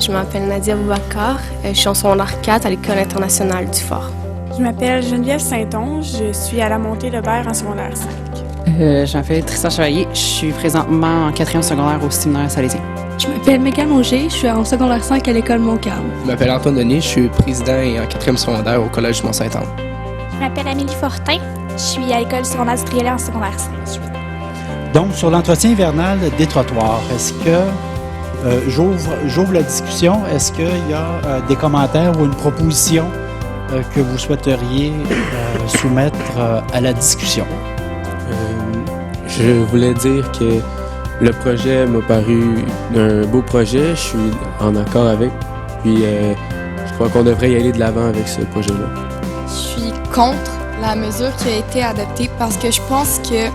Je m'appelle Nadia Boubacar. Je suis en secondaire 4 à l'École internationale du Fort. Je m'appelle Geneviève Saint-Onge. Je suis à la Montée-le-Vert en secondaire 5. Je m'appelle Tristan Chevalier. Je suis présentement en 4e secondaire au séminaire salésien. Je m'appelle Mégane Auger. Je suis en secondaire 5 à l'École Montcalm. Je m'appelle Antoine Denis. Je suis président et en 4e secondaire au Collège du Mont-Saint-Anne. Je m'appelle Amélie Fortin. Je suis à l'École secondaire du Triolet en secondaire 5. Donc, sur l'entretien hivernal des trottoirs, est-ce que, j'ouvre la discussion, est-ce qu'il y a des commentaires ou une proposition que vous souhaiteriez soumettre à la discussion? Je voulais dire que le projet m'a paru un beau projet, je suis en accord avec, puis je crois qu'on devrait y aller de l'avant avec ce projet-là. Je suis contre la mesure qui a été adoptée parce que je pense que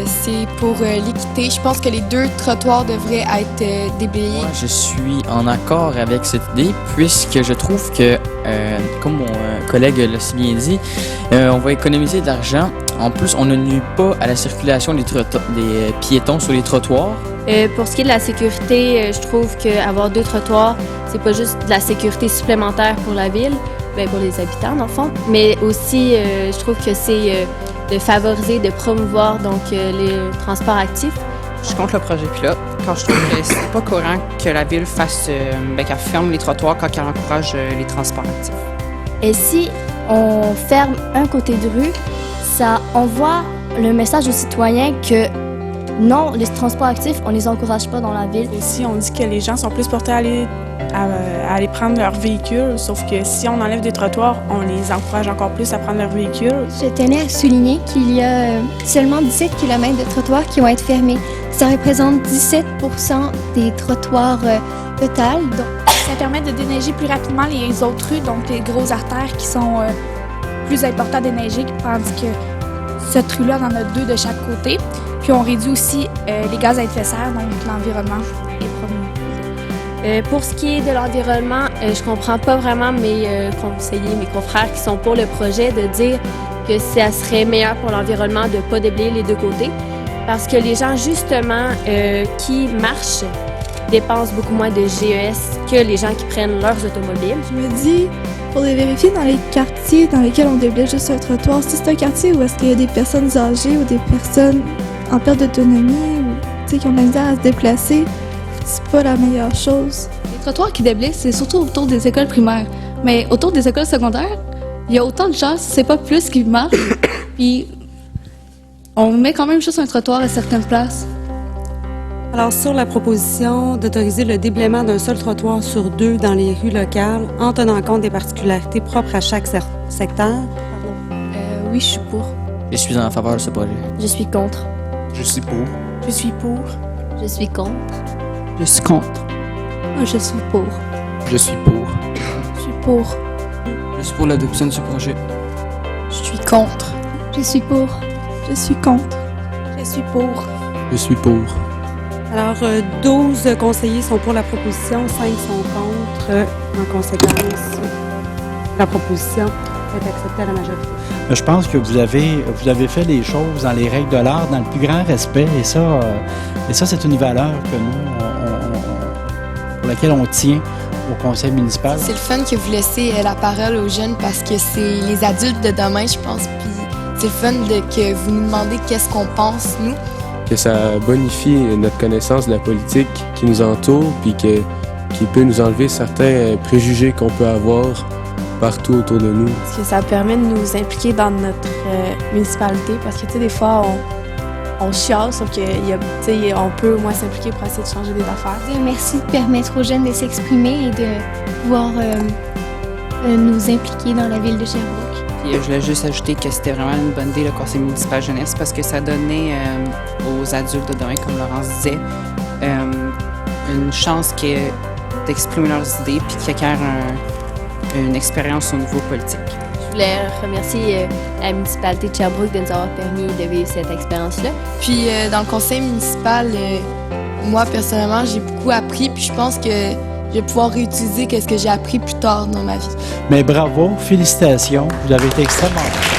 c'est pour l'équité. Je pense que les 2 trottoirs devraient être déblayés. Moi, je suis en accord avec cette idée puisque je trouve que, comme mon collègue l'a si bien dit, on va économiser de l'argent. En plus, on ne nuit pas à la circulation des piétons sur les trottoirs. Pour ce qui est de la sécurité, je trouve qu'avoir 2 trottoirs, c'est pas juste de la sécurité supplémentaire pour la ville, pour les habitants dans le fond, mais aussi je trouve que c'est de favoriser, de promouvoir donc les transports actifs. Je suis contre le projet pilote, car je trouve que c'est pas courant que la ville fasse qu'elle ferme les trottoirs quand elle encourage les transports actifs. Et si on ferme un côté de rue, ça envoie le message aux citoyens que non, les transports actifs, on les encourage pas dans la ville. Aussi, on dit que les gens sont plus portés à aller prendre leur véhicule, sauf que si on enlève des trottoirs, on les encourage encore plus à prendre leur véhicule. Je tenais à souligner qu'il y a seulement 17 km de trottoirs qui vont être fermés. Ça représente 17 % des trottoirs total. Ça permet de déneiger plus rapidement les autres rues, donc les grosses artères qui sont plus importantes à déneiger, tandis que cette rue-là, on en a 2 de chaque côté. Puis on réduit aussi les gaz à effet de serre, donc l'environnement est promu. Pour ce qui est de l'environnement, je comprends pas vraiment mes conseillers, mes confrères qui sont pour le projet de dire que ça serait meilleur pour l'environnement de ne pas déblayer les 2 côtés. Parce que les gens, justement, qui marchent dépensent beaucoup moins de GES que les gens qui prennent leurs automobiles. Je me dis, pour les vérifier dans les quartiers dans lesquels on déblaye juste un trottoir, si c'est un quartier où est-ce qu'il y a des personnes âgées ou des personnes en perte d'autonomie ou qui ont de la misère à se déplacer, c'est pas la meilleure chose. Les trottoirs qui déblayent, c'est surtout autour des écoles primaires. Mais autour des écoles secondaires, il y a autant de gens, c'est pas plus, qui marchent. Puis on met quand même juste un trottoir à certaines places. Alors, sur la proposition d'autoriser le déblaiement d'un seul trottoir sur 2 dans les rues locales, en tenant compte des particularités propres à chaque secteur. Oui, je suis pour. Je suis en faveur de ce projet. Je suis contre. Je suis pour. Je suis pour. Je suis contre. Je suis contre. Moi, je suis pour. Je suis pour. Je suis pour. Je suis pour l'adoption de ce projet. Je suis contre. Je suis pour. Je suis contre. Je suis pour. Je suis pour. Alors, 12 conseillers sont pour la proposition, 5 sont contre. En conséquence, la proposition est acceptée à la majorité. Je pense que vous avez fait les choses dans les règles de l'art, dans le plus grand respect, et ça c'est une valeur que nous, pour laquelle on tient au conseil municipal. C'est le fun que vous laissez la parole aux jeunes parce que c'est les adultes de demain, je pense, puis c'est le fun que vous nous demandez qu'est-ce qu'on pense, nous. Que ça bonifie notre connaissance de la politique qui nous entoure, puis qui peut nous enlever certains préjugés qu'on peut avoir partout autour de nous. Parce que ça permet de nous impliquer dans notre municipalité, parce que, tu sais, des fois, on chiale, sauf qu'on peut au moins s'impliquer pour essayer de changer des affaires. Merci de permettre aux jeunes de s'exprimer et de pouvoir nous impliquer dans la ville de Sherbrooke. Puis je voulais juste ajouter que c'était vraiment une bonne idée, le conseil municipal jeunesse, parce que ça donnait aux adultes de demain, comme Laurence disait, une chance d'exprimer leurs idées puis qu'ils acquièrent une expérience au niveau politique. Je voulais remercier la municipalité de Sherbrooke de nous avoir permis de vivre cette expérience-là. Puis dans le conseil municipal, moi personnellement, j'ai beaucoup appris, puis je pense que je vais pouvoir réutiliser ce que j'ai appris plus tard dans ma vie. Mais bravo, félicitations, vous avez été extrêmement bon.